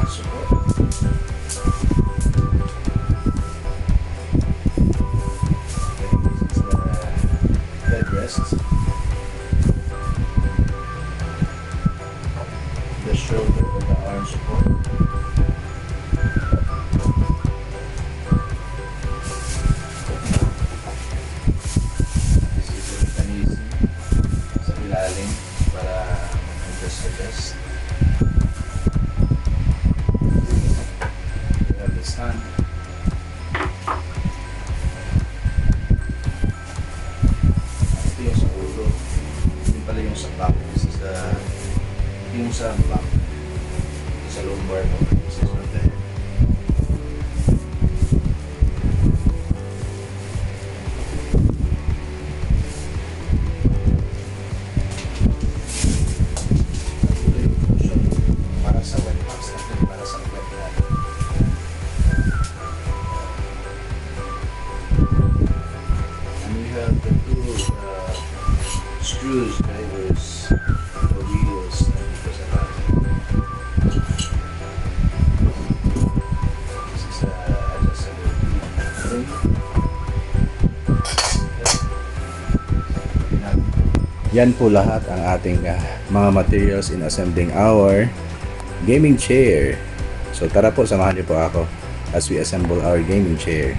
support. This is the headrest. The shoulder with the arm support. This is the mechanism sa ilalim para adjust. We have the stand. Ito yung sa ulo. Ito pala yung sa back. This is the yung sa back. Ito sa lumbar mo. This is right there. Ito yung cushion para sa wet box natin, para sa wet pad. And we have the two screws, drivers, the wheels, nandito sa back. This is adjustable thing. Yan po lahat ang ating mga materials in assembling our gaming chair. So tara po, samahan niyo po ako as we assemble our gaming chair.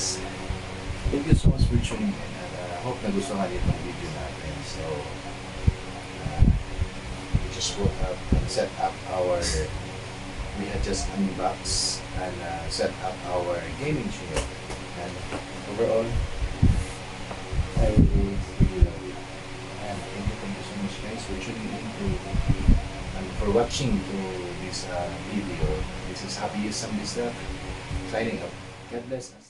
guys, thank you so much for tuning in at hope nagustuhan itong video natin. So, we just put up and set up our, we had just unboxed and set up our gaming chair. And overall, I really love it. And thank you so much guys for tuning in to, and for watching to this video. This is Happy Assembly Stuff signing up. God bless us.